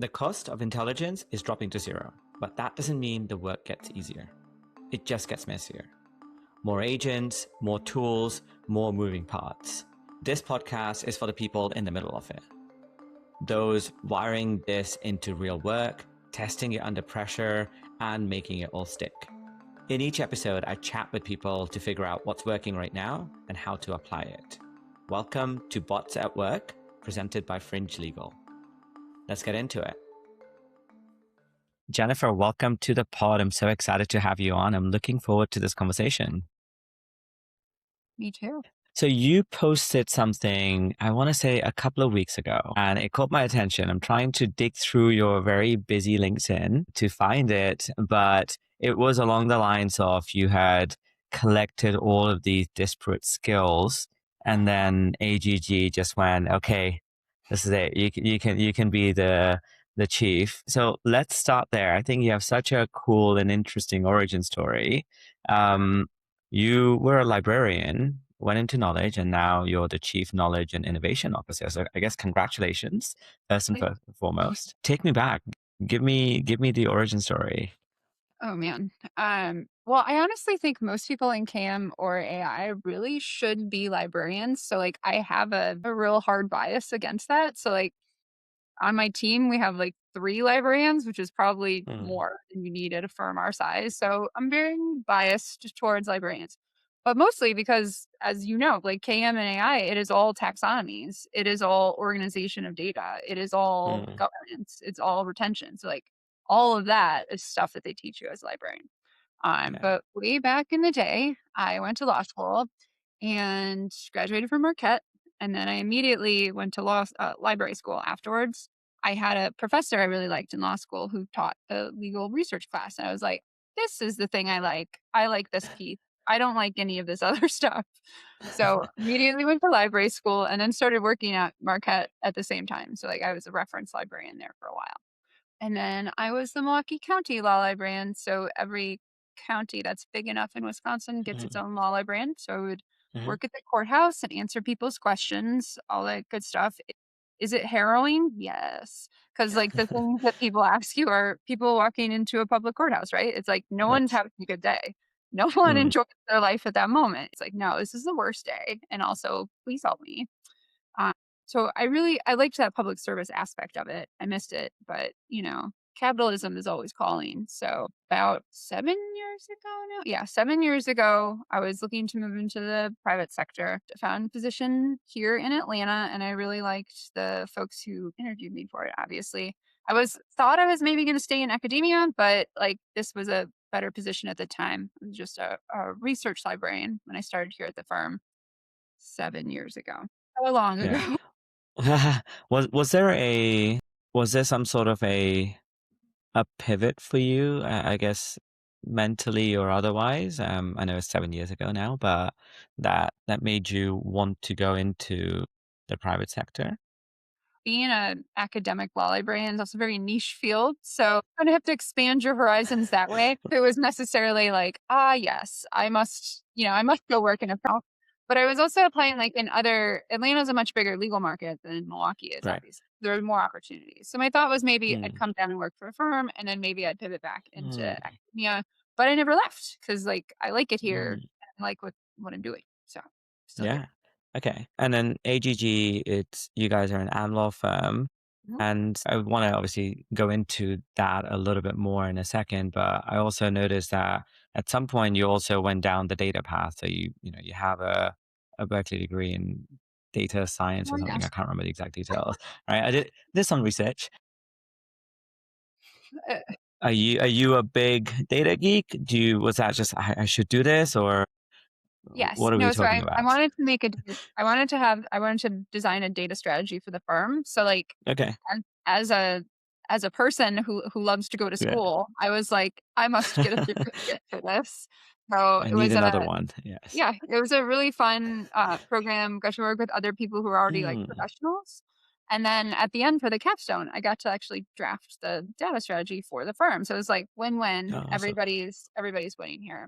The cost of intelligence is dropping to zero, but that doesn't mean the work gets easier. It just gets messier. More agents, more tools, more moving parts. This podcast is for the people in the middle of it. Those wiring this into real work, testing it under pressure, and making it all stick. In each episode, I chat with people to figure out what's working right now and how to apply it. Welcome to Bots at Work, presented by Fringe Legal. Let's get into it. Jennifer, welcome to the pod. I'm so excited to have you on. I'm looking forward to this conversation. Me too. So you posted something, I want to say a couple of weeks ago, and it caught my attention. I'm trying to dig through your very busy LinkedIn to find it, but it was along the lines of you had collected all of these disparate skills, and then AGG just went, okay, this is it. You can be the chief. So let's start there. I think you have such a cool and interesting origin story. You were a librarian, went into knowledge, and now you're the chief knowledge and innovation officer. So I guess congratulations, first and foremost. Take me back. Give me the origin story. Oh man. Well, I honestly think most people in CAM or AI really should be librarians. So like I have a real hard bias against that. So like on my team, we have like 3 librarians, which is probably more than you need at a firm our size. So I'm very biased towards librarians. But mostly because, as you know, like KM and AI, it is all taxonomies. It is all organization of data. It is all governance. It's all retention. So like all of that is stuff that they teach you as a librarian. But way back in the day, I went to law school and graduated from Marquette. And then I immediately went to library school afterwards. I had a professor I really liked in law school who taught a legal research class. And I was like, this is the thing I like. I like this piece. I don't like any of this other stuff. So immediately went to library school and then started working at Marquette at the same time. So like I was a reference librarian there for a while. And then I was the Milwaukee County law librarian. So every county that's big enough in Wisconsin gets its own law librarian. So I would work at the courthouse and answer people's questions, all that good stuff. Is it harrowing? Yes. Because like the things that people ask you are people walking into a public courthouse, right? It's like no one's having a good day. No one enjoys their life at that moment. It's like, no, this is the worst day. And also, please help me. So I liked that public service aspect of it. I missed it, but capitalism is always calling. So about 7 years ago now, yeah, 7 years ago, I was looking to move into the private sector. I found a position here in Atlanta, and I really liked the folks who interviewed me for it. Obviously, thought I was maybe going to stay in academia, but like this was a better position at the time. I was just a research librarian when I started here at the firm 7 years ago. So long ago. Was there some sort of a pivot for you? I guess mentally or otherwise. I know it's 7 years ago now, but that made you want to go into the private sector. Being an academic law librarian is also a very niche field. So you kind of have to expand your horizons that way. If it was necessarily like, yes, I must go work in a firm. But I was also applying like Atlanta's a much bigger legal market than Milwaukee is, Right. obviously. There are more opportunities. So my thought was maybe I'd come down and work for a firm and then maybe I'd pivot back into academia. But I never left because like I like it here and I like what I'm doing. So still here. Okay. And then AGG, you guys are an AmLaw firm. And I want to obviously go into that a little bit more in a second, but I also noticed that at some point you also went down the data path. So you have a Berkeley degree in data science or Oh, something. yes. I can't remember the exact details. Right. I did some research. Uh, Are you a big data geek? Was that just I should do this, or Yes. what are we No, so talking I about? wanted to I wanted to design a data strategy for the firm. So like Okay. as a person who loves to go to Yeah. school, I was like, I must get a certificate for this. So I it need was another one. Yes. it was a really fun program. Got to work with other people who are already like professionals. And then at the end for the capstone, I got to actually draft the data strategy for the firm. So it was like win-win. Oh, awesome. Everybody's winning here.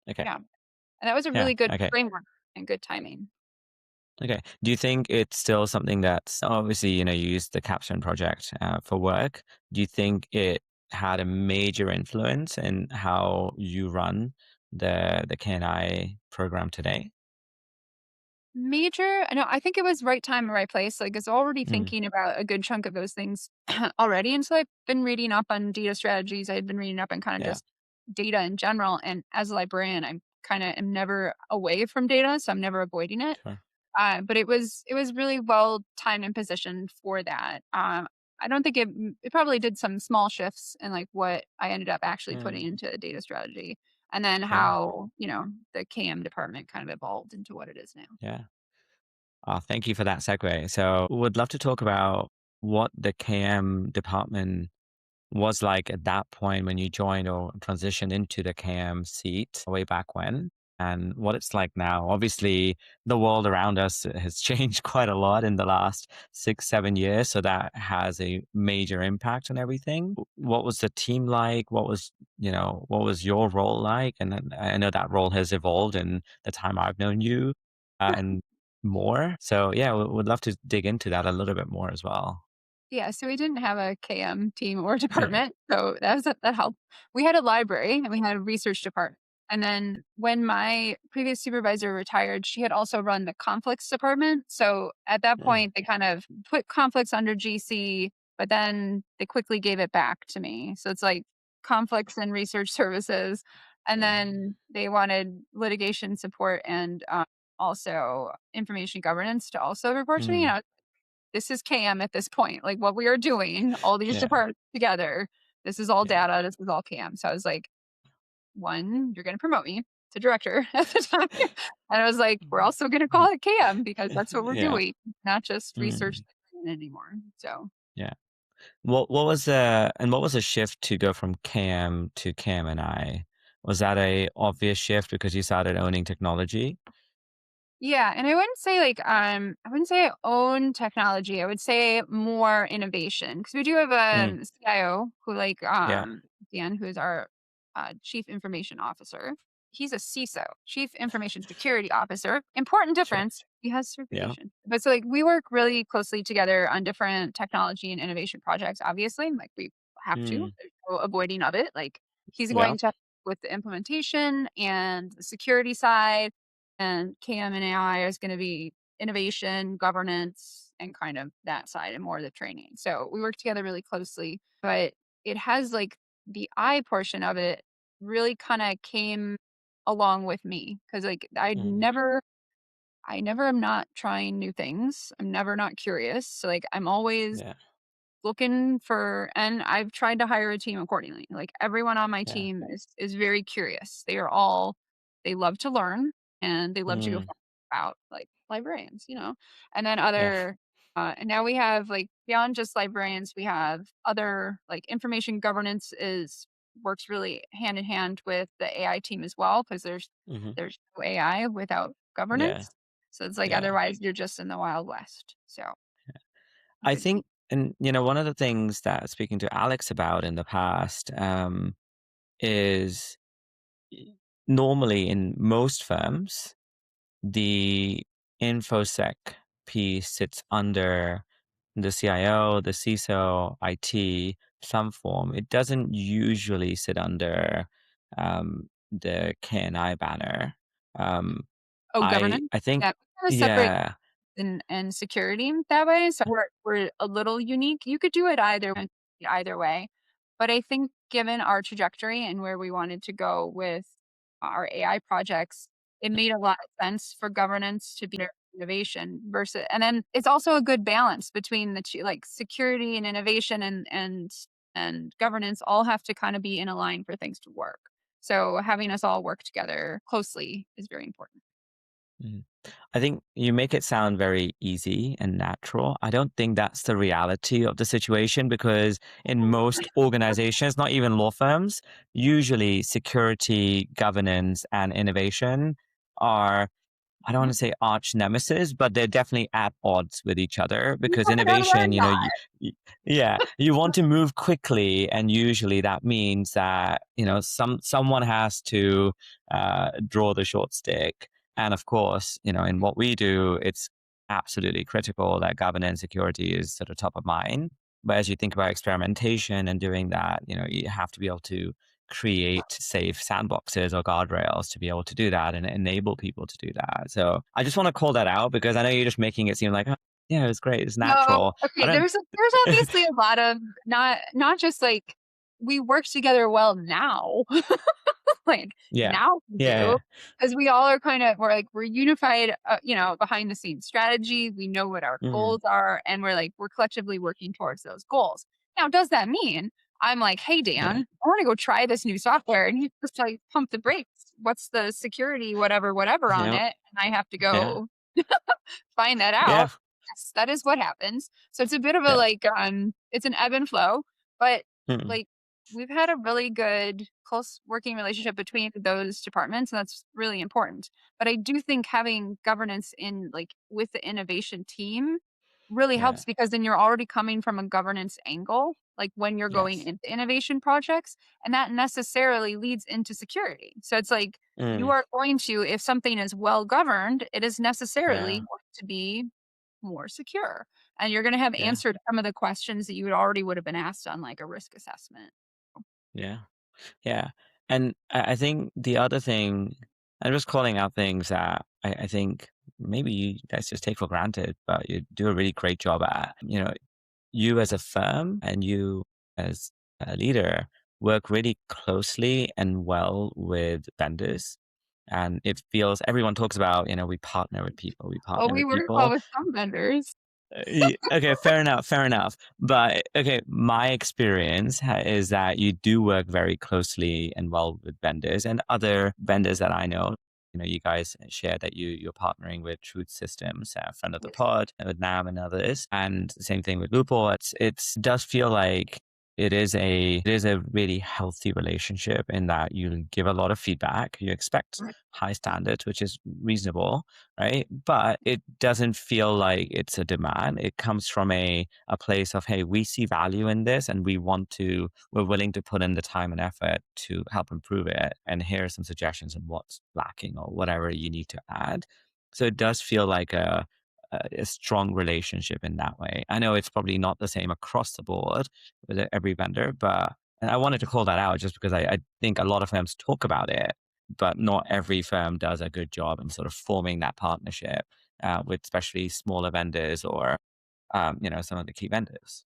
Okay. Yeah. And that was a Yeah. really good Okay. framework and good timing. Okay. Do you think it's still something that's obviously, you use the Capstone project for work. Do you think it had a major influence in how you run the KNI program today? Major? No, I think it was right time, right place. Like, it's already Mm, thinking about a good chunk of those things already. And so I've been reading up on data strategies. I've been reading up on kind of yeah. just data in general. And as a librarian, I'm kind of am never away from data, so I'm never avoiding it. Sure. But it was really well timed and positioned for that. I don't think it probably did some small shifts in like what I ended up actually Mm, putting into data strategy, and then yeah. how the KM department kind of evolved into what it is now. Yeah. Thank you for that segue. So, would love to talk about what the KM department was like at that point when you joined or transitioned into the KM seat way back when, and what it's like now. Obviously, the world around us has changed quite a lot in the last 6, 7 years, so that has a major impact on everything. What was the team like? What was your role like? And then I know that role has evolved in the time I've known you, and more. So yeah, would love to dig into that a little bit more as well. Yeah, so we didn't have a KM team or Yeah. department, so that helped. We had a library and we had a research department. And then when my previous supervisor retired, she had also run the conflicts department. So at that Yeah. point, they kind of put conflicts under GC, but then they quickly gave it back to me. So it's like conflicts and research services. And Yeah. then they wanted litigation support and also information governance to also report to me. Mm. This is KM at this point. Like what we are doing, all these Yeah. departments together, this is all Yeah. data, this is all KM. So I was like, one, you're gonna promote me to director at the time. And I was like, we're Mhm. also gonna call it KM because that's what we're Yeah. doing, not just research Mm. anymore. So Yeah. What was the shift to go from KM to KM&I? Was that a obvious shift because you started owning technology? yeah, and I wouldn't say like I wouldn't say I own technology. I would say more innovation because we do have Mm. a CIO who like Yeah. Dan, who is our chief information officer. He's a CISO, chief information security officer. Important Sure. difference. He has Yeah. certification, but so like we work really closely together on different technology and innovation projects. Obviously, like we have to. Mm. There's no avoiding of it. Like he's Yeah. going to with the implementation and the security side and KM and AI is going to be innovation, governance, and kind of that side and more of the training. So we work together really closely, but it has like the I portion of it really kind of came along with me because like Mm. I never am not trying new things. I'm never not curious. So like I'm always Yeah. looking for, and I've tried to hire a team accordingly. Like everyone on my Yeah. team is very curious. They love to learn and they love to go Mm. find out like librarians, and then Yeah. and now we have like beyond just librarians, we have other like information governance is works really hand in hand with the AI team as well because Hmm. there's no AI without Yeah. governance. So it's like Yeah. otherwise you're just in the wild west. So I good to be. think, and one of the things that speaking to Alex about in the past, is normally in most firms, the infosec piece sits under the CIO, the CISO, IT, some form. It doesn't usually sit under the KNI banner. Um, Oh, I governance? I think, Yeah, we kinda separate yeah, and security that way, so we're a little unique. You could do it either way, but I think given our trajectory and where we wanted to go with our AI projects, it made a lot of sense for governance to be there for innovation versus and then it's also a good balance between the 2, like, security and innovation and governance all have to kinda be in a line for things to work. So having us all work together closely is very important. mm. I think you make it sound very easy and natural. I don't think that's the reality of the situation because in most organizations, not even law firms, usually security, governance, and innovation are, I don't want Mhm. to say arch nemesis, but they're definitely at odds with each other because No, we're innovation, not. yeah, you want to move quickly, and usually that means that someone has to draw the short stick. And of course, in what we do, it's absolutely critical that governance security is sort of top of mind. But as you think about experimentation and doing that, you have to be able to create safe sandboxes or guardrails to be able to do that and enable people to do that. So I just want to call that out because I know you're just making it seem like, "Oh, yeah, it's great, it's No, natural." I okay, don't. there's obviously a lot of not just, like, we work together well now, like, Yeah, now we do, yeah, because we all are we're unified, behind the scenes strategy, we know what our mm, goals are, and we're collectively working towards those goals. Now, does that mean I'm like, "Hey, yeah, Dan, I wanna go try this new software," and you just, pump the brakes. What's the security, whatever, whatever on yeah, it, and I have to yeah, go find that yeah, out. Yes, that is what happens. So it's a bit of a yeah, it's an ebb and flow, but mm, like we've had a really good close working relationship between those departments, and that's really important. But I do think having governance in with the innovation team really yeah, helps because then you're already coming from a governance angle, like when you're going yes, into innovation projects, and that necessarily leads into security. So it's like you mm, are going to, if something is well governed, it is necessarily yeah, going to be more secure. And you're going to have yeah, answered some of the questions that would have been asked on like a risk assessment. yeah. Yeah. And I think the other thing, I'm just calling out things that I think maybe you guys just take for granted, but you do a really great job at. You as a firm and you as a leader work really closely and well with vendors. And it feels, everyone talks about, we partner with people, we Well, partner we with work well people. with some vendors. Okay, fair enough, fair enough. But okay, my experience is that you do work very closely and well with vendors and other vendors that I know. You guys share that you're partnering with Truth Systems, a friend of the Yes. pod, with Nam and others, and the same thing with Loophole. It's does feel like it is a really healthy relationship in that you give a lot of feedback, you expect high standards, which is reasonable, right? But it doesn't feel like it's a demand. It comes from a place of, hey, we see value in this and we're willing to put in the time and effort to help improve it. And here are some suggestions on what's lacking or whatever you need to add. So it does feel like a strong relationship in that way. I know it's probably not the same across the board with every vendor, but and I wanted to call that out just because I think a lot of firms talk about it, but not every firm does a good job in sort of forming that partnership with especially smaller vendors or some of the key vendors.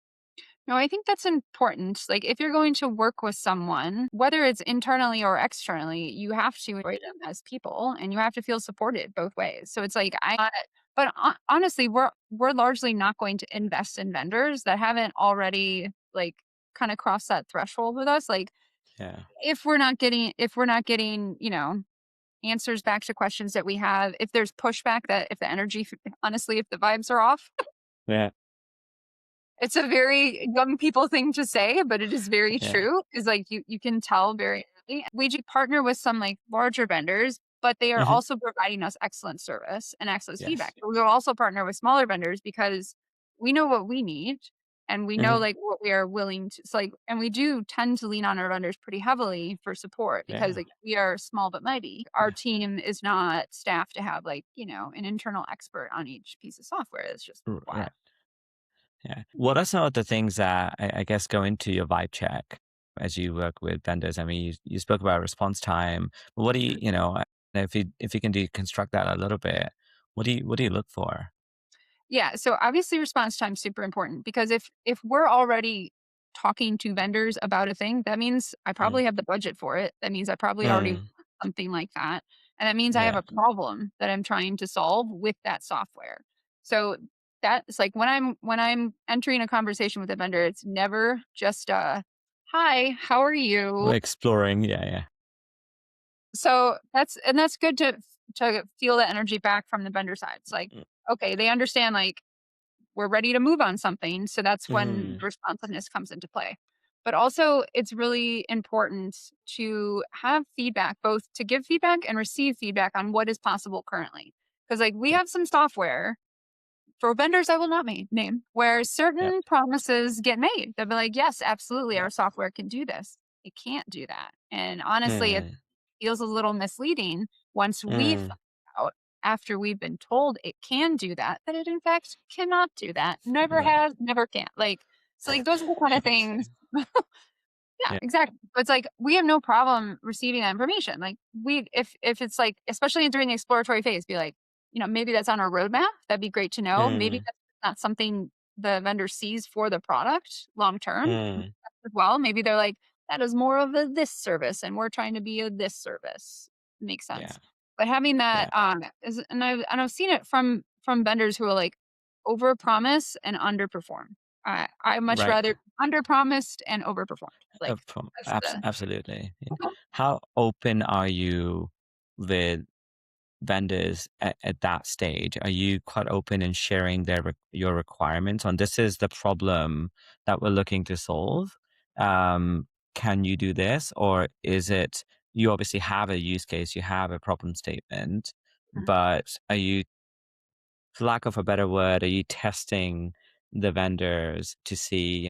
No, I think that's important. Like, if you're going to work with someone, whether it's internally or externally, you have to rate them as people, and you have to feel supported both ways. So it's like but honestly, we're largely not going to invest in vendors that haven't already kind of crossed that threshold with us. Like, Yeah, if we're not getting answers back to questions that we have, if there's pushback, that if the energy, honestly, if the vibes are off, yeah, it's a very young people thing to say, but it is very yeah, true. Is like you can tell very early. We do partner with some larger vendors, but they are hmm, also providing us excellent service and excellent yes, feedback. So we'll also partner with smaller vendors because we know what we need and we know hmm, what we are willing to. So and we do tend to lean on our vendors pretty heavily for support because yeah, we are small but mighty. Our yeah, team is not staffed to have an internal expert on each piece of software. It's just wild. right. Yeah. What are some of the things that I guess go into your vibe check as you work with vendors? I mean, you spoke about response time, but what do if you can deconstruct that a little bit, what do you look for? Yeah, so obviously response time is super important because if we're already talking to vendors about a thing, that means I Mm, probably have the budget for it. That means I probably already want mm, something like that. And that means I have yeah, a problem that I'm trying to solve with that software. So that's like when I'm entering a conversation with a vendor, it's never just hi, how are you? we're exploring. Yeah, yeah, So that's good to feel the energy back from the vendor side. It's like, mm, okay, they understand we're ready to move on something. So that's when mm, responsiveness comes into play. But also, it's really important to have feedback, both to give feedback and receive feedback on what is possible currently. Because, we yeah, have some software for vendors I will not name where yeah, certain promises get made. They'll be like, yes, absolutely, yeah, our software can do this. It can't do that. And honestly, it mm, feels a little misleading once we find mm, out. after we've been told it can do that, that it in fact cannot do that. Never Right. has, never can. Like, so like those are the kind of things. Yeah, Yeah. exactly. But it's like we have no problem receiving that information. Like we if it's like, especially during the exploratory phase, be like, maybe that's on our roadmap. That'd be great to know. Maybe Mm, that's not something the vendor sees for the product long term mm, as well. Maybe they're like, that is more of a this service and we're trying to be a this service. Makes yeah. sense. But having that Yeah. is, and I've seen it from vendors who are like over promise and underperform. I much Right. rather under promised and overperformed. Like that's the Absolutely. Yeah. How open are you with vendors at that stage? Are you quite open in sharing your requirements on this is the problem that we're looking to solve? Can you do this, or is it you obviously have a use case, you have a problem statement, but are you, for lack of a better word, are you testing the vendors to see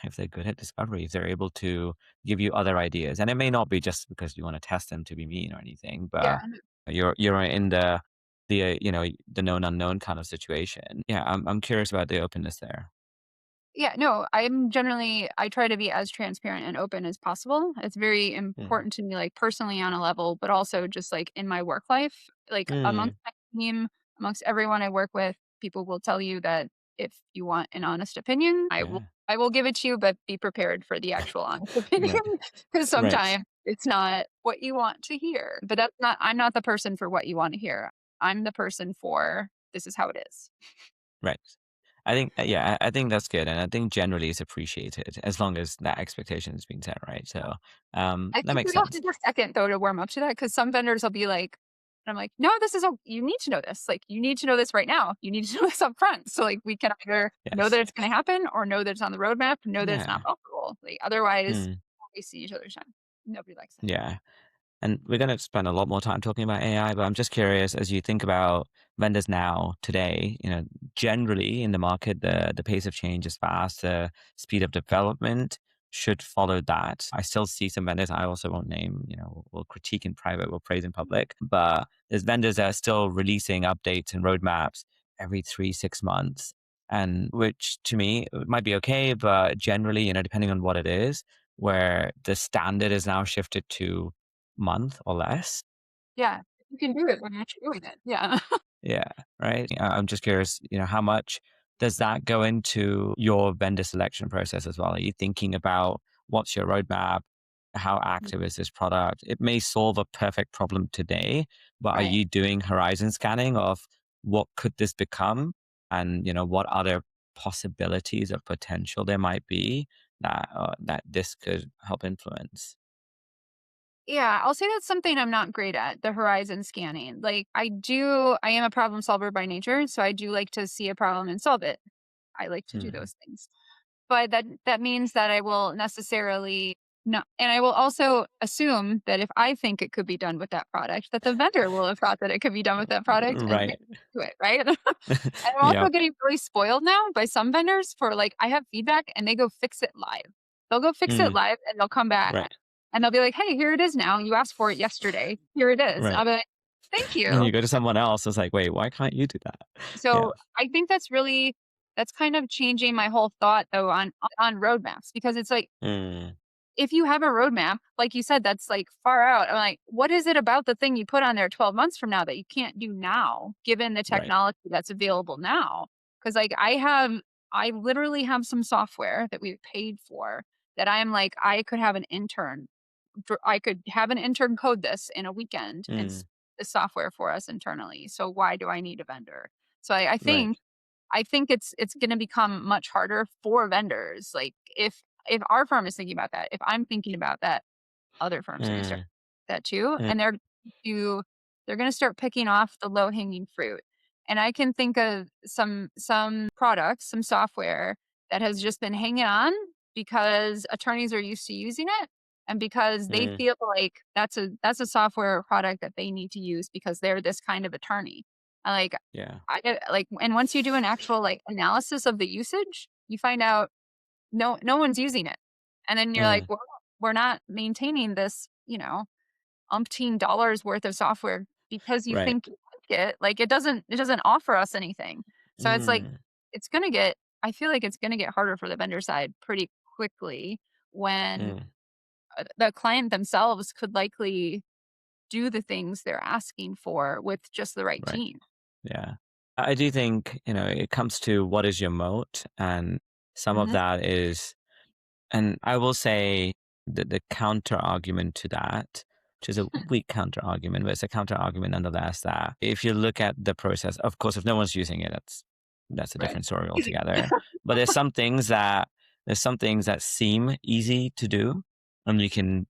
if they're good at discovery, if they're able to give you other ideas? And it may not be just because you want to test them to be mean or anything, but yeah. you're in the known unknown kind of situation. Yeah, I'm curious about the openness there. Yeah, no, I try to be as transparent and open as possible. It's very Mm. important to me, like personally on a level, but also just like in my work life, like Mm. amongst my team, amongst everyone I work with, people will tell you that if you want an honest opinion, Yeah. I will give it to you, but be prepared for the actual honest opinion Right. because Right. sometimes it's not what you want to hear. But I'm not the person for what you want to hear. I'm the person for this is how it is. Right. I think, yeah, I think that's good, and I think generally it's appreciated as long as that expectation has been set, right? So, I that think makes we have to sense. take a second though to warm up to that because some vendors will be like, I'm like, no, this is you need to know this. Like, you need to know this right now. You need to know this up front. So like we can either know that Yes. it's going to happen or know that it's on the roadmap, know that it's not Yeah. possible. Like otherwise, Mm. we see each other's time. Nobody likes that. Yeah. And we're going to spend a lot more time talking about AI, but I'm just curious as you think about vendors now, today, generally in the market, the pace of change is fast. The speed of development should follow that. I still see some vendors I also won't name, we'll critique in private, we'll praise in public, but there's vendors that are still releasing updates and roadmaps every 3, 6 months. And which to me might be okay, but generally, depending on what it is, where the standard is now shifted to month or less. Yeah, you can do it when you're actually doing it. Yeah. Yeah, right. I'm just curious, how much does that go into your vendor selection process as well? Are you thinking about what's your roadmap? How active is this product? It may solve a perfect problem today, but are Right. you doing horizon scanning of what could this become? And, what other possibilities of potential there might be that this could help influence? Yeah, I'll say that's something I'm not great at, the horizon scanning. Like I am a problem solver by nature, so I do like to see a problem and solve it. I like to do Hmm. those things. But that means that I will necessarily not, and I will also assume that if I think it could be done with that product, that the vendor will have thought that it could be done with that product and Right. do it, right? And I'm Yeah. also getting really spoiled now by some vendors for like I have feedback and they go fix it live. They'll go fix it Mm, live and they'll come back right. and they'll be like, "Hey, here it is now. You asked for it yesterday. Here it is." Right. I'll be like, "Thank And you." you go to someone else, it's like, "Wait, why can't you do that?" Yeah. So I think that's kind of changing my whole thought though on roadmaps because it's like Mm, if you have a roadmap, like you said, that's like far out. I'm like, what is it about the thing you put on there 12 months from now that you can't do now, given the right. technology that's available now? Because like I literally have some software that we've paid for that I am like, I could have an intern code this in a weekend and Mm, the software for us internally. So why do I need a vendor? So right. I think it's going to become much harder for vendors. Like if our firm is thinking about that, if I'm thinking about that, other firms are going to start Mm, that too, mm, and to they're going to start picking off the low hanging fruit. And I can think of some products, some software that has just been hanging on because attorneys are used to using it and because they mm, feel like that's a software or product that they need to use because they're this kind of attorney. And like yeah. like and once you do an actual like analysis of the usage, you find out no one's using it. And then you're like, Mm, "Well, we're not maintaining this, umpteen dollars worth of software because you right. think." it. Like it doesn't offer us anything. So it's like Mm, it's gonna get I feel like it's gonna get harder for the vendor side pretty quickly when mm, the client themselves could likely do the things they're asking for with just the right right. team. Yeah. I do think, it comes to what is your moat, and some of Mhm. that is, and I will say that the counter argument to that, which is a weak counter argument, but it's a counter argument nonetheless, that if you look at the process, of course, if no one's using it, that's a Right. different story altogether. But there's some things that seem easy to do, and you can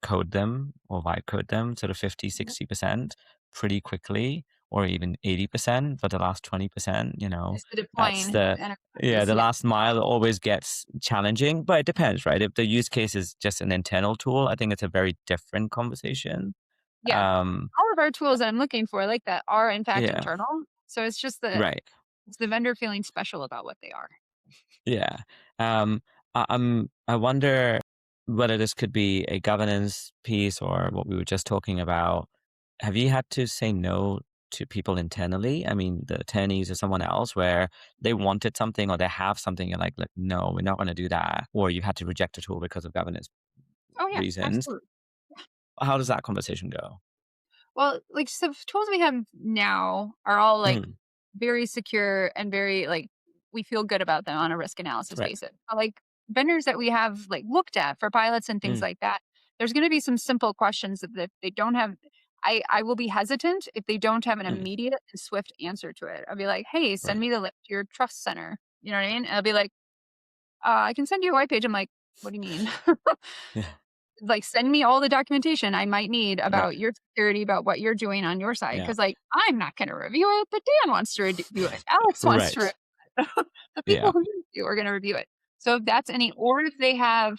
code them or vibe code them sort of 50, Mhm. 60% pretty quickly, or even 80%. But the last 20%, It's the that's deploying of the, the yeah, enterprise, the yeah. last mile always gets challenging, but it depends, right? If the use case is just an internal tool, I think it's a very different conversation. Yeah. Um, All of our tools that I'm looking for like that are in fact yeah, internal. So it's just right. it's the vendor feeling special about what they are. Yeah. Um, I wonder whether this could be a governance piece or what we were just talking about. Have you had to say no to people internally? I mean, the attorneys or someone else where they wanted something or they have something, you're like, no, we're not going to do that. Or you had to reject a tool because of governance Oh yeah, reasons. absolutely. How does that conversation go? Well, like so the tools we have now are all like Mm, very secure and very like we feel good about them on a risk analysis right. basis. Like vendors that we have like looked at for pilots and things Mm, like that, there's going to be some simple questions that if they don't have. I will be hesitant if they don't have an mm, immediate and swift answer to it. I'll be like, hey, send right. me the link to your trust center. You know what I mean? And I'll be like, I can send you a white page. I'm like, what do you mean? Yeah. Like, send me all the documentation I might need Right. about your security, about what you're doing on your side. Yeah. Because, like, I'm not gonna review it, but Dan wants to review it. Alex wants to Right. the people Yeah. who need to are gonna review it. So if that's any or if they have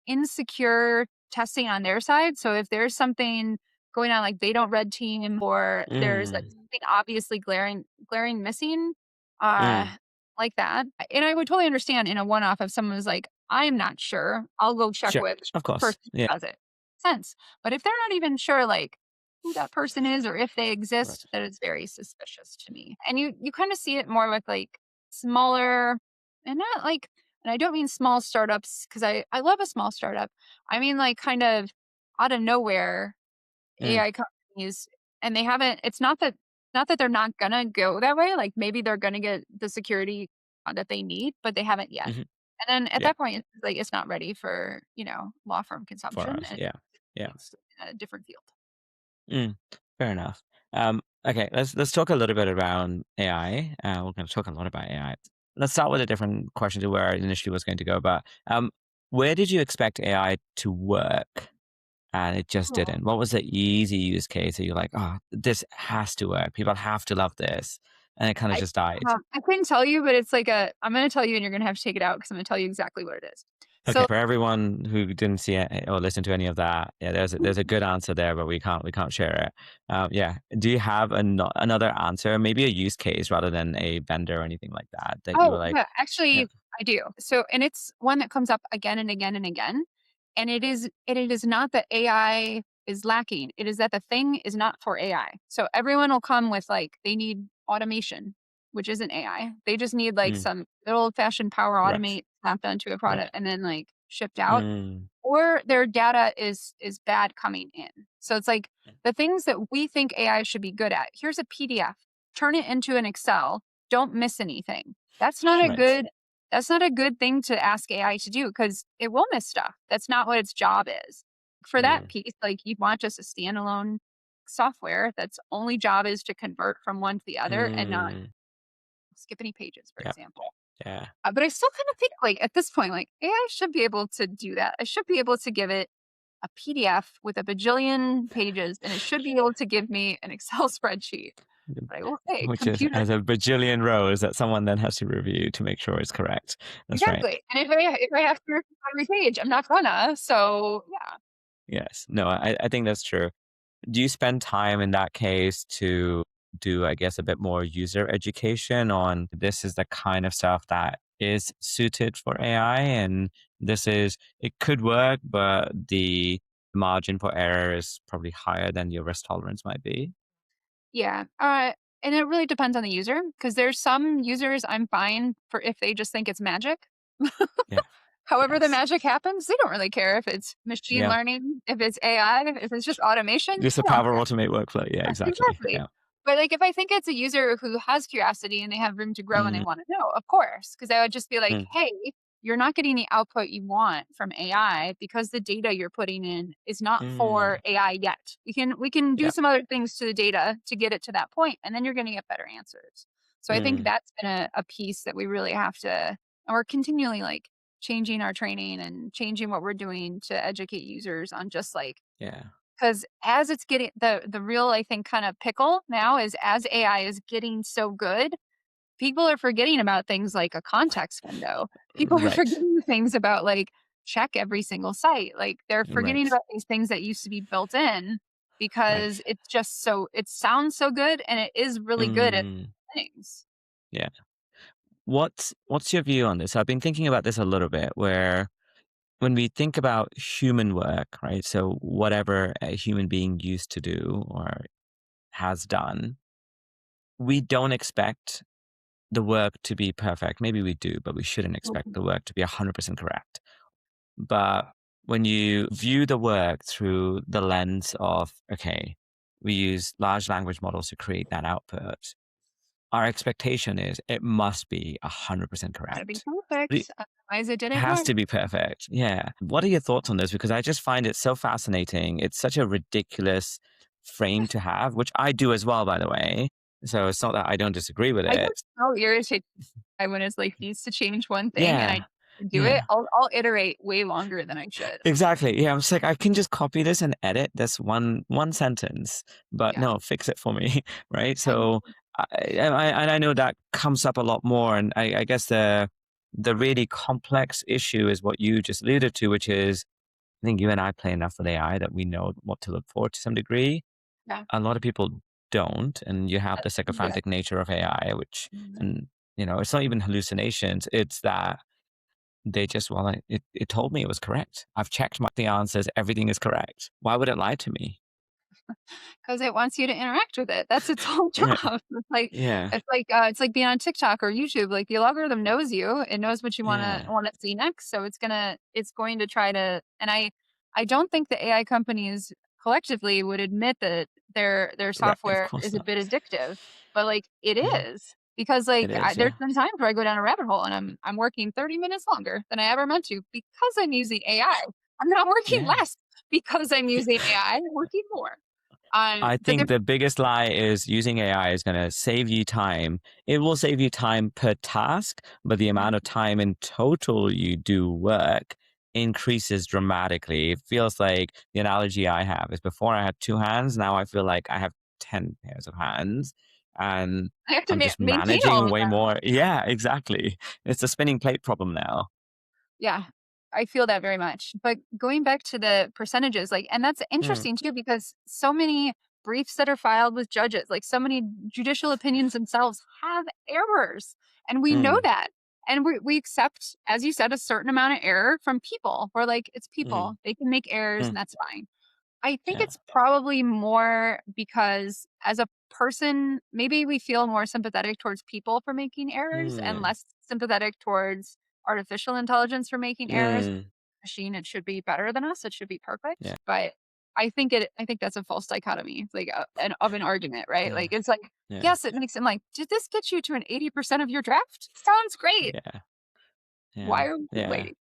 insecure testing on their side, so if there's something going on, like they don't red team or there's, like, Mm, something obviously glaring missing, uh, mm, like that. And I would totally understand in a one-off if someone was like, "I'm not sure. I'll go check sure. with Of the course. person Yeah. who does it." Sense. But if they're not even sure, like, who that person is or if they Right. exist, that is very suspicious to me. And you kinda see it more with, like, smaller and not like and I don't mean small startups because I love a small startup. I mean, like, kind of out of nowhere Mm, AI companies, and they haven't not that they're not gonna go that way, like, maybe they're gonna get the security, that they need, but they haven't yet. mhm. And then at Yeah. that point, it's like, it's not ready for, law firm For consumption, us. and Yeah. Yeah. it's a different field. Mm, fair enough. Okay, let's talk a little bit around AI. We're going to talk a lot about AI. Let's start with a different question to where I initially was going to go. But where did you expect AI to work and it just didn't? What was the easy use case that you're like, oh, this has to work. People have to love this, and it kind of I just died. I couldn't tell you, but it's like a I'm gonna tell you and you're gonna have to take it out because I'm gonna tell you exactly what it is. Okay, So for everyone who didn't see it or listen to any of that, yeah, there's a good answer there, but we can't share it. Yeah, do you have another answer, maybe a use case rather than a vendor or anything like that that you were oh, like, yeah, yeah, actually, I do. So and it's one that comes up again and again and again, and it is not that AI is lacking, it is that the thing is not for AI. So everyone will come with, like, they need automation, which isn't AI. They just need, like, mm, some good old-fashioned Power right, Automate slapped onto a right, product and then, like, shipped out. mm, Or their data is bad coming in. So it's like the things that we think AI should be good at. Here's a PDF. Turn it into an Excel. Don't miss anything. right, That's not a good thing to ask AI to do because it will miss stuff. That's not what its job is. For that mm, piece, like you'd want just a standalone software that's only job is to convert from one to the other and not mm, skip any pages, for yeah, example. yeah, But I still kind of think like at this point, like AI should be able to do that. I should be able to give it a PDF with a bajillion pages, and it should be able to give me an Excel spreadsheet. But I will say, which is computer as a bajillion rows that someone then has to review to make sure it's correct. That's right. exactly. And if I have to review every page, I'm not gonna. So yeah. Yes. No, I think that's true. Do you spend time in that case to do, I guess, a bit more user education on this is the kind of stuff that is suited for AI, and it could work, but the margin for error is probably higher than your risk tolerance might be. Yeah. And it really depends on the user because there's some users I'm fine for if they just think it's magic. Yeah. However, the Yes. magic happens, they don't really care if it's machine Yeah. learning, if it's AI, if it's just automation, Just the they don't power care. automate workflow. Yeah, exactly. Exactly. Yeah. But, like, if I think it's a user who has curiosity and they have room to grow and they Mm, wanna know, of course, because I would just be like, mm, "Hey, you're not getting the output you want from AI because the data you're putting in is not mm. for AI yet. We can do Yeah. some other things to the data to get it to that point, and then you're gonna get better answers." So I think Mm, that's been a piece that we really have to and we're continually, like, changing our training and changing what we're doing to educate users on just, like, yeah. 'cause as it's getting the real, I think, kind of pickle now is as AI is getting so good, people are forgetting about things like a context window. People are Right. forgetting things about, like, check every single site. Like, they're forgetting Right. about these things that used to be built in Right. because it's just so it sounds so good and it is really good at Mm, things. yeah. What's your view on this? I've been thinking about this a little bit where when we think about human work, right? So whatever a human being used to do or has done, we don't expect the work to be perfect. Maybe we do, but we shouldn't expect the work to be 100% correct. But when you view the work through the lens of, okay, we use large language models to create that output, our expectation is it must be 100% Gotta be correct. It perfect, otherwise it didn't has work. to be perfect. Yeah. What are your thoughts on this? Because I just find it so fascinating. It's such a ridiculous frame to have, which I do as well, by the way. So it's not that I don't disagree with I get it. so irritated when it's like needs to change one thing and I Yeah. do it, Yeah. I'll iterate way longer than I should. Exactly. Yeah, I'm just like, I can just copy this and edit this one sentence, but Yeah. no, fix it for me, right? I So, and I know that comes up a lot more, and I guess the really complex issue is what you just alluded to, which is I think you and I play enough with AI that we know what to look for to some degree. yeah. A lot of people don't, and you have the Yeah. sycophantic nature of AI, which, Mhm. and it's not even hallucinations; it's that they just, well, it told me it was correct. I've checked the answers. Everything is correct. Why would it lie to me? 'Cause it wants you to interact with it. That's its whole Right. job. Yeah. It's like being on TikTok or YouTube, like, the algorithm knows you, it knows what you Yeah. wanna see next, so it's going to try to and I don't think the AI companies collectively would admit that their Right. Of software course is a bit not. addictive, but, like, it Yeah. is. Because, It like, is. there's Yeah. been times where I go down a rabbit hole and I'm working 30 minutes longer than I ever meant to because I'm using AI. I'm not working Yeah. less because I'm using AI, I'm working more. I The think the difference biggest lie is using AI is going to save you time. It will save you time per task, but the amount of time in total you do work increases dramatically. It feels like the analogy I have is before I had two hands, now I feel like I have 10 pairs of hands and I have to I'm just maintain all managing of way them. more. Yeah, exactly. It's a spinning plate problem now. Yeah, I feel that very much. But going back to the percentages, like, and that's Mm, interesting too, because so many briefs that are filed with judges, like so many judicial opinions themselves have errors. And we know mm, that. And we accept, as you said, a certain amount of error from people. We're like, it's mm, people. They can make errors mm. and that's fine. I think Yeah. it's probably more because as a person, maybe we feel more sympathetic towards people for making errors and Mm, less sympathetic towards artificial intelligence for making errors. mm. Machine, it should be better than us. It should be Yeah. perfect. But I think that's a false dichotomy, like of an argument, right? Yeah. Like it's like, Yeah. yes, it makes him like, did this get you to an 80% of your draft? Sounds great. Yeah. Yeah. Why are we Yeah. waiting?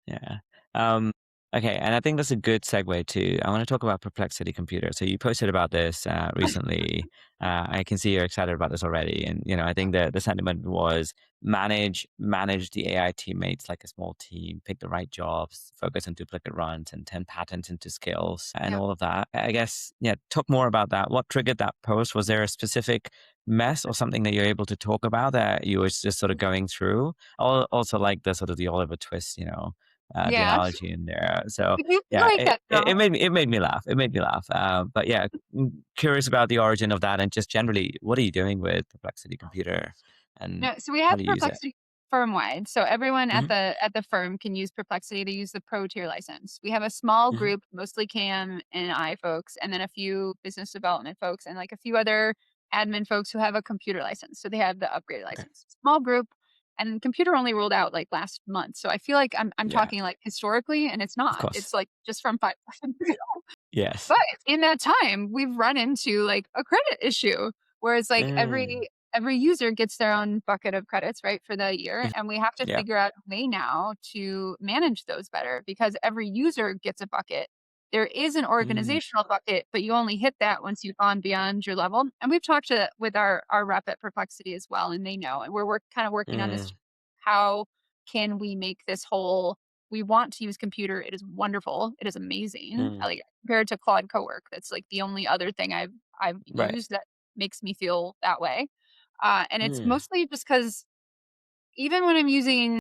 Yeah. Um, okay, and I think that's a good segue to I want to talk about Perplexity Computer. So you posted about this recently. I can see you're excited about this already, and I think the sentiment was manage the AI teammates like a small team, pick the right jobs, focus on duplicate runs, and turn patterns into skills, and Yeah. all of that. I guess, yeah. Talk more about that. What triggered that post? Was there a specific mess or something that you're able to talk about that you were just sort of going through? Also, like the sort of the Oliver Twist, the Yeah. analogy in there. So I do feel yeah, like that though. it made me laugh. It made me laugh. But yeah, curious about the origin of that and just generally, what are you doing with Perplexity Computer and No, so we how have do you use it? perplexity. firm-wide. So everyone Hmm. at the firm can use Perplexity. They use the pro tier license. We have a small Hmm. group, mostly CAM and I folks, and then a few business development folks and like a few other admin folks who have a computer license. So they have the upgraded Okay. license. Small group, and computer only rolled out like last month. So I feel like I'm Yeah. talking like historically, and it's Of not. course. It's like just from 5 years. Yes. But in that time, we've run into, like, a credit issue where it's like Mm. every user gets their own bucket of credits, right, for the year, Mhm. and we have to Yeah. figure out a way now to manage those better because every user gets a bucket. There is an Mm. organizational bucket, but you only hit that once you've gone beyond your level, and we've talked to with our rep at Perplexity as well, and they know, and we're kind of working on this. Mm. How can we make this whole we want to use computer. It is wonderful. It is amazing. I Mm. like compared to Claude Cowork. That's like the only other thing I've Right. used that makes me feel that way. And it's Mm. mostly just because even when I'm using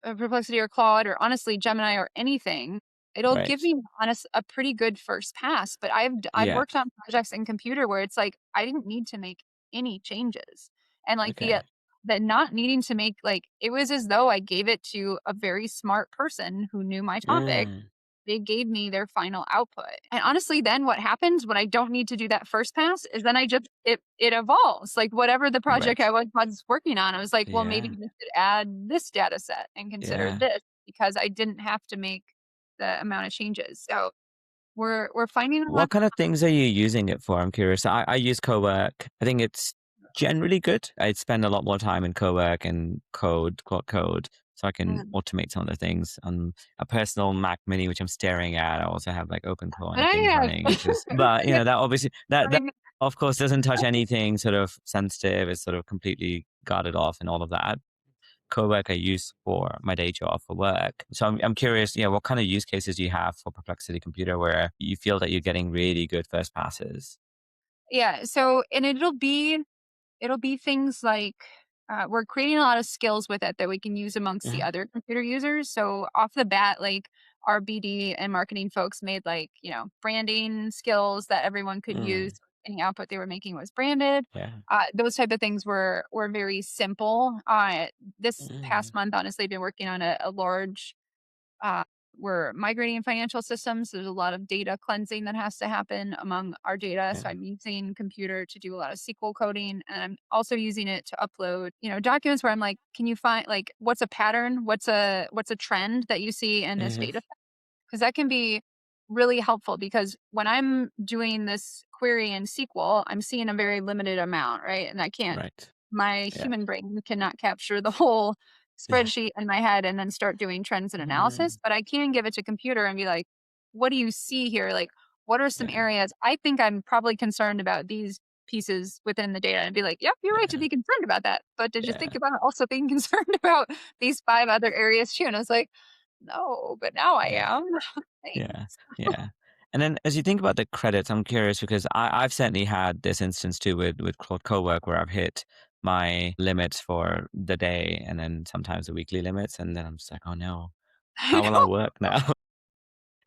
Perplexity or Claude or honestly Gemini or anything, it'll give Right. me honest a pretty good first pass. But I've Yeah. worked on projects in computer where it's like I didn't need to make any changes, and like Okay. the not needing to make like it was as though I gave it to a very smart person who knew my topic. Mm. They gave me their final output. And honestly, then what happens when I don't need to do that first pass is then I just it evolves. Like whatever the project Right. was working on, I was like, well, maybe Yeah. we should add this data set and consider Yeah. this because I didn't have to make the amount of changes. So we're finding a lot. What kind of things are you using it for? I'm curious. I use Cowork. I think it's generally good. I spend a lot more time in Cowork and Claude Code, so I can Mm. automate some of the things on a personal Mac Mini, which I'm staring at. I also have like OpenClaw But and I things have running, which is, but yeah, that obviously that running of course doesn't touch anything sort of sensitive. It's sort of completely guarded off and all of that. Cowork I use for my day job for work. So I'm curious, what kind of use cases do you have for Perplexity Computer where you feel that you're getting really good first passes? yeah, so and it'll be things like we're creating a lot of skills with it that we can use amongst the Hmm. other computer users. So off the bat, like our BD and marketing folks made like, branding skills that everyone could use. Mm. Any output they were making was branded. Yeah. Those type of things were very simple. This Mm. past month, honestly, I've been working on a large uh, we're migrating financial systems. There's a lot of data cleansing that has to happen among our data. Yeah. So I'm using computer to do a lot of SQL coding, and I'm also using it to upload, documents where I'm like, can you find like what's a pattern? What's a trend that you see in this Hmm. data? Because that can be really helpful because when I'm doing this query in SQL, I'm seeing a very limited amount, right? And I can't Right. my Yeah. human brain cannot capture the whole Yeah. spreadsheet in my head and then start doing trends and analysis, Mm. but I can give it to computer and be like, "What do you see here? Like, what are some Yeah. areas I think I'm probably concerned about these pieces within the data?" And be like, "Yep, you're right to Yeah. be concerned about that. But did you think Yeah. about also being concerned about these 5 other areas too?" And I was like, "No, but now I Yeah. am." Yeah. Thanks. Yeah. And then as you think about the credits, I'm curious because I've certainly had this instance too with Claude Cowork where I've hit my limits for the day and then sometimes the weekly limits. And then I'm just like, oh no, I how will I know. work now?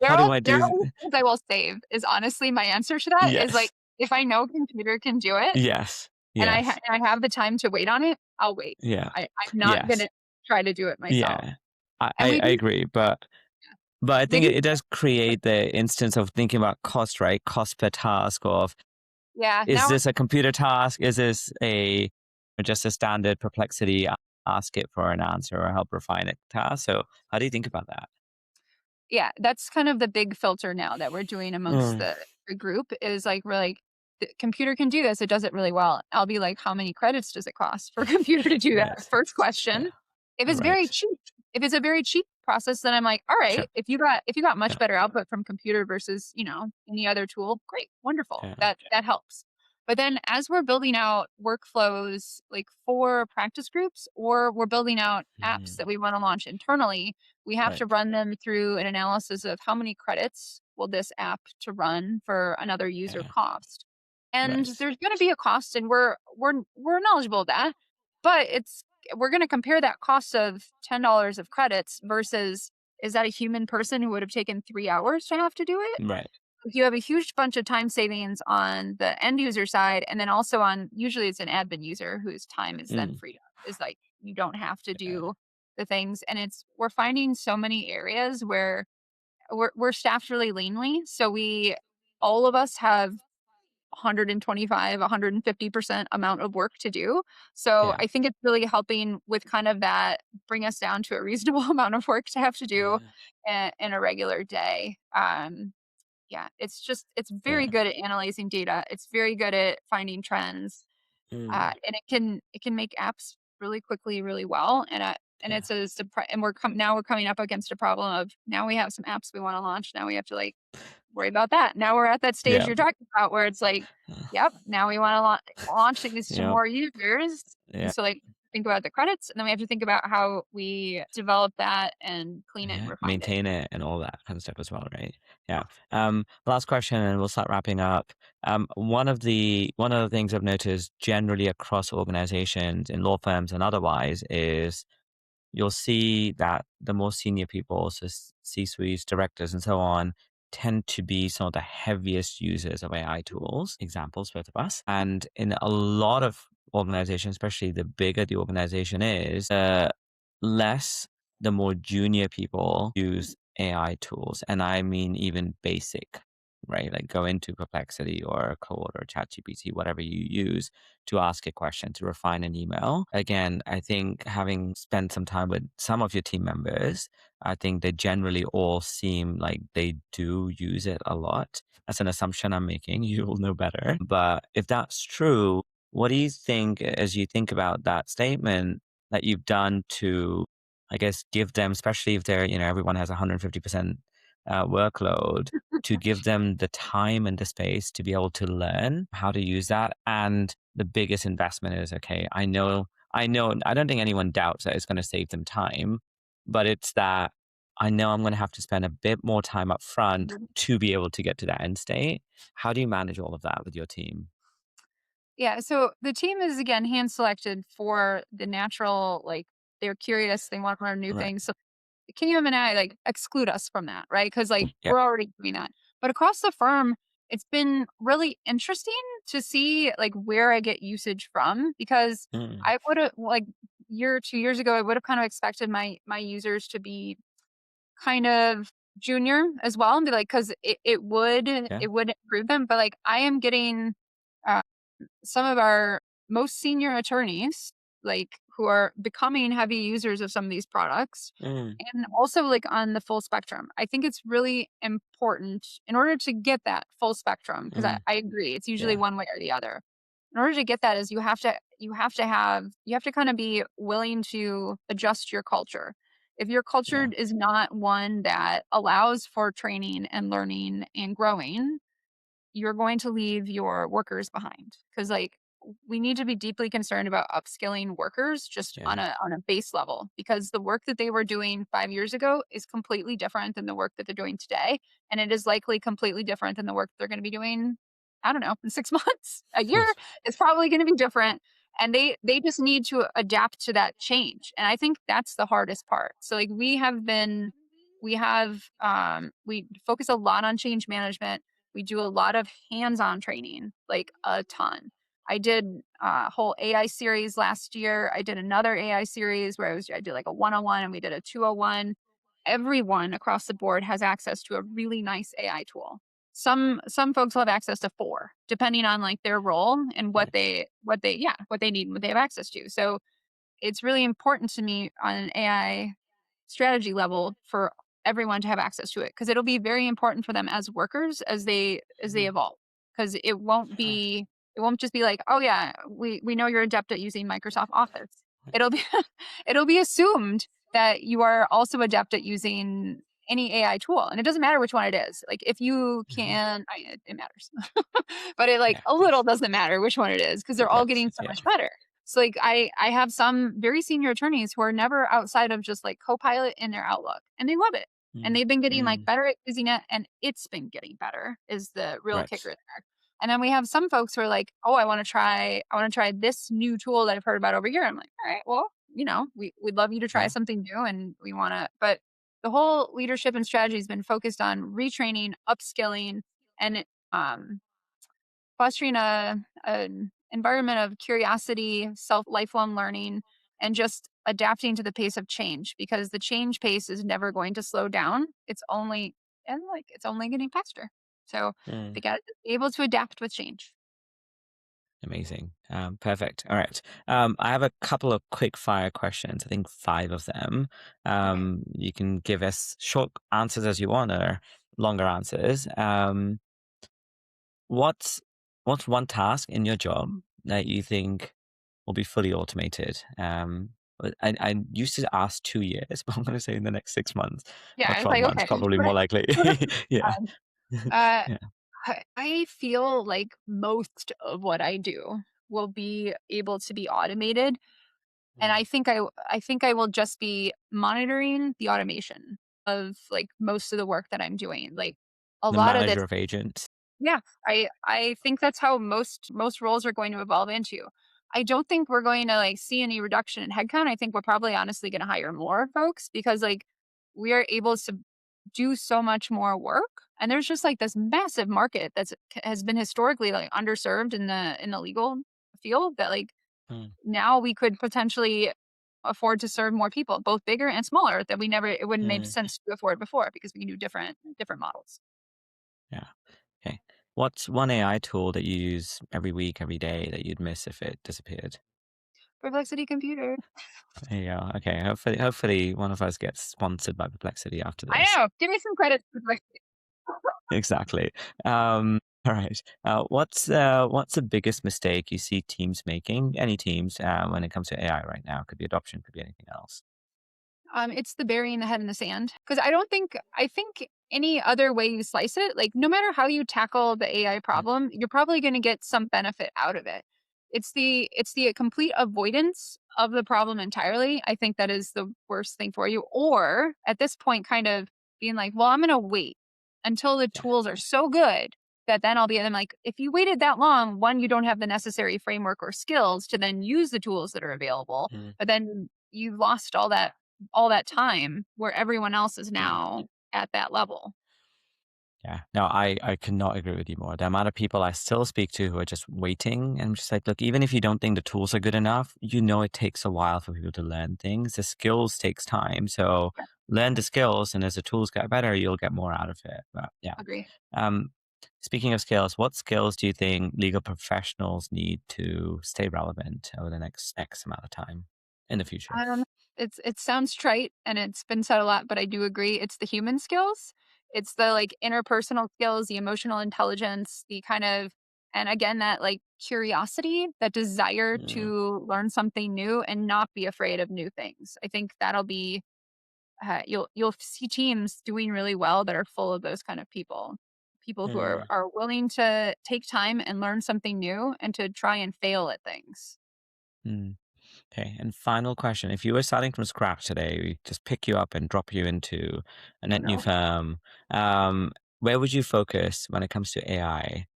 There How do are I there are do? only things I will save is honestly my answer to that is, like, Yes. if I know computer can do it Yes. and Yes. I have the time to wait on it, I'll wait. Yeah. I'm not Yes. gonna try to do it myself. Yeah. And we I do agree. But I we think do it does create the instance of thinking about cost, right? Cost per task of yeah, is now this a computer task? Is this a just a standard perplexity? Ask it for an answer or help refine it task. So how do you think about that? yeah, that's kind of the big filter now that we're doing amongst Mm. the group is, like, we're like, "The computer can do this, it does it really well." I'll be like, "How many credits does it cost for a computer to do that?" Right. First Yeah. question. If it's very Right. cheap if it's a very cheap process, then I'm like, Sure. "Alright, if you got much Yeah. better output from computer versus, any other tool, great, wonderful, Yeah. that helps." But then as we're building out workflows, like, for practice groups or we're building out apps Mm. that we wanna launch internally, we have to Right. run them through an analysis of how many credits will this app to run for another user Yeah. cost. And Right. there's going to be a cost, and we're knowledgeable of that. But we're going to compare that cost of $10 of credits versus is that a human person who would have taken 3 hours to have to do it? Right. You have a huge bunch of time savings on the end user side, and then also on usually it's an admin user whose time is then Mm. freed up. is like you don't have to Yeah. do the things. And we're finding so many areas where we're staffed really leanly. So all of us have 125, 150% amount of work to do. So Yeah. I think it's really helping with kind of that bring us down to a reasonable amount of work to have to do Yeah. in a regular day. Yeah, it's very Yeah. good at analyzing data. It's very good at finding trends, Mm. and it can make apps really quickly, really well. And Yeah. it's and now we're coming up against a problem of now we have some apps we want to launch. Now we have to like worry about that. Now we're at that stage Yeah. you're talking about where it's like, yep, now we want to launch these to Yeah. more users. And Yeah. so like think about the credits and then we have to think about how we develop that and clean it and Yeah, refine it. maintain it and all that kind of stuff as well, right? Yeah. Last question, and we'll start wrapping up. One of the things I've noticed generally across organizations in law firms and otherwise is you'll see that the more senior people, so C-suites, directors, and so on, tend to be some of the heaviest users of AI tools. Examples, both of us. And in a lot of organizations, especially the bigger the organization is, less the more junior people use AI tools. And I mean even basic, right? Like go into Perplexity or Claude or ChatGPT, whatever you use to ask a question, to refine an email. Again, I think having spent some time with some of your team members, I think they generally all seem like they do use it a lot. That's an assumption I'm making. You will know better. But if that's true, what do you think as you think about that statement that you've done to, I guess, give them, especially if they're, everyone has 150% workload, to give them the time and the space to be able to learn how to use that. And the biggest investment is, okay, I don't think anyone doubts that it's going to save them time, but it's that I know I'm going to have to spend a bit more time up front to be able to get to that end state. How do you manage all of that with your team? Yeah, so the team is again hand selected for the natural, like they're curious, they want to learn new Right. things. So can you and I like exclude us from that, right? Because like Yeah. we're already doing that. But across the firm, it's been really interesting to see like where I get usage from because Mm. I would have like year or 2 years ago, I would have kind of expected my users to be kind of junior as well and be like, because Yeah. it would improve them. But like I am getting uh, some of our most senior attorneys, like who are becoming heavy users of some of these products, Mm. and also like on the full spectrum. I think it's really important in order to get that full spectrum, because Mm. I agree, it's usually Yeah. one way or the other. In order to get that is you have to kind of be willing to adjust your culture. If your culture Yeah. is not one that allows for training and learning and growing, you're going to leave your workers behind because like we need to be deeply concerned about upskilling workers just Yeah. on a base level because the work that they were doing 5 years ago is completely different than the work that they're doing today, and it is likely completely different than the work they're going to be doing, I don't know, in 6 months, a year. It's probably going to be different, and they just need to adapt to that change, and I think that's the hardest part. So like we focus a lot on change management. We do a lot of hands-on training, like a ton. I did a whole AI series last year. I did another AI series where I did like a 101 and we did a 201. Everyone across the board has access to a really nice AI tool. Some folks will have access to four, depending on like their role and Nice. what they need and what they have access to. So it's really important to me on an AI strategy level for everyone to have access to it because it'll be very important for them as workers as they Mm. evolve because Yeah. it won't just be like, oh yeah, we know you're adept at using Microsoft Office. Right. It'll be it'll be assumed that you are also adept at using any AI tool, and it doesn't matter which one it is. Like if you Mhm. can, it matters, but it like Yeah, a of little course. doesn't matter which one it is because they're It all does. getting so Yeah. much better. So like I have some very senior attorneys who are never outside of just like Copilot in their Outlook, and they love it. And Mm. they've been getting like Mm. better at using it, and it's been getting better is the real kicker Right. there. And then we have some folks who are like, "Oh, I want to try this new tool that I've heard about over here." I'm like, "All right, well, we'd love you to try Yeah. something new, and we want to." But the whole leadership and strategy has been focused on retraining, upskilling, and fostering a an environment of curiosity, lifelong learning, and just adapting to the pace of change because the change pace is never going to slow down. It's only getting faster. So Mm. they got to be able to adapt with change. Amazing. Perfect. All right. I have a couple of quick fire questions. I think five of them. Okay. You can give us short answers as you want or longer answers. What's what's one task in your job that you think will be fully automated? I used to ask 2 years, but I'm going to say in the next 6 months Yeah, or I was 12 like, months, okay. probably more likely. Yeah. Um, uh, Yeah. I feel like most of what I do will be able to be automated, and Mm. I think I will just be monitoring the automation of like most of the work that I'm doing. Like a The lot of this, manager of agents. yeah, I think that's how most roles are going to evolve into. I don't think we're going to like see any reduction in headcount. I think we're probably honestly going to hire more folks because like we are able to do so much more work, and there's just like this massive market has been historically like underserved in the legal field that like Mm, now we could potentially afford to serve more people, both bigger and smaller that we never it wouldn't make mm, sense to afford before because we can do different models. yeah. Okay. What's one AI tool that you use every week, every day that you'd miss if it disappeared? Perplexity computer. There you go. Okay. Hopefully one of us gets sponsored by Perplexity after I this. know. Give me some credit for Perplexity. Exactly. All right. What's the biggest mistake you see teams making? Any teams when it comes to AI right now? Could be adoption, could be anything else. It's the burying the head in the sand because I think any other way you slice it, like no matter how you tackle the AI Mm, problem, you're probably going to get some benefit out of it. It's the complete avoidance of the problem entirely. I think that is the worst thing for you. Or at this point, kind of being like, well, I'm going to wait until the yeah. tools are so good that then I'll be. And I'm like, if you waited that long, one, you don't have the necessary framework or skills to then use the tools that are available. Mm, But then you've lost all that time where everyone else is mm. now at that level. Yeah, no, I cannot agree with you more. The amount of people I still speak to who are just waiting, and I'm just like, look, even if you don't think the tools are good enough, you know it takes a while for people to learn things. The skills takes time, so Yeah, learn the skills, and as the tools get better, you'll get more out of it. But yeah, agree. um, speaking of skills, what skills do you think legal professionals need to stay relevant over the next X amount of time in the future? Um, it sounds trite and it's been said a lot, but I do agree. It's the human skills. It's the like interpersonal skills, the emotional intelligence, the kind of and again that like curiosity, that desire Mm, to learn something new and not be afraid of new things. I think that'll be you'll see teams doing really well that are full of those kind of people. People who mm, are willing to take time and learn something new and to try and fail at things. mm. Okay, and final question. If you were starting from scratch today, we just pick you up and drop you into a Oh net new no. firm, where would you focus when it comes to AI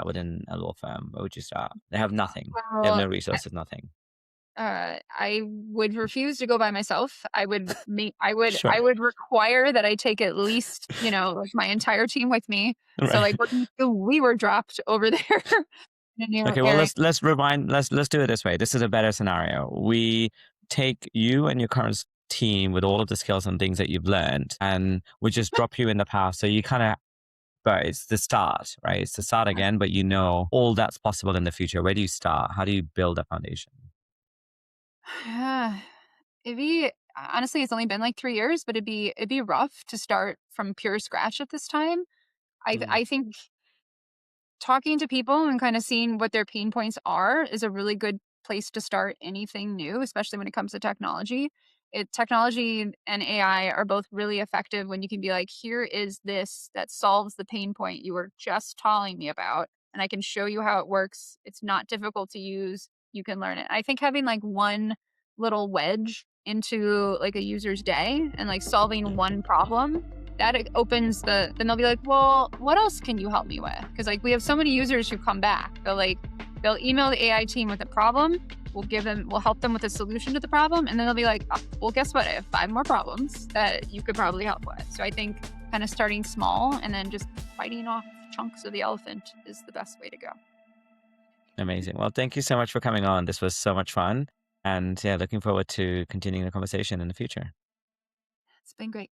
within a law firm? Where would you start? They have nothing. They have Well, no resources, nothing. I would refuse to go by myself. Sure. I would require that I take at least, like my entire team with me. So Right. like we were dropped over there in a new Okay, well area. let's rewind. Let's do it this way. This is a better scenario. We take you and your current team with all of the skills and things that you've learned, and we just drop you in the past. So you kind of but it's the start, right? It's the start again, but you know all that's possible in the future. Where do you start? How do you build a foundation? Yeah. It'd be honestly, it's only been like 3 years, but it'd be rough to start from pure scratch at this time. Mm, I think talking to people and kind of seeing what their pain points are is a really good place to start anything new, especially when it comes to technology. Technology and AI are both really effective when you can be like, here is this that solves the pain point you were just telling me about, and I can show you how it works. It's not difficult to use. You can learn it. I think having like one little wedge into like a user's day and like solving one problem that opens then they'll be like, well, what else can you help me with? Because like we have so many users who come back. They'll email the AI team with a problem. We'll help them with a solution to the problem, and then they'll be like, oh, well, guess what? I have 5 more problems that you could probably help with. So I think kind of starting small and then just biting off chunks of the elephant is the best way to go. amazing. Well, thank you so much for coming on. This was so much fun. And yeah, looking forward to continuing the conversation in the future. It's been great.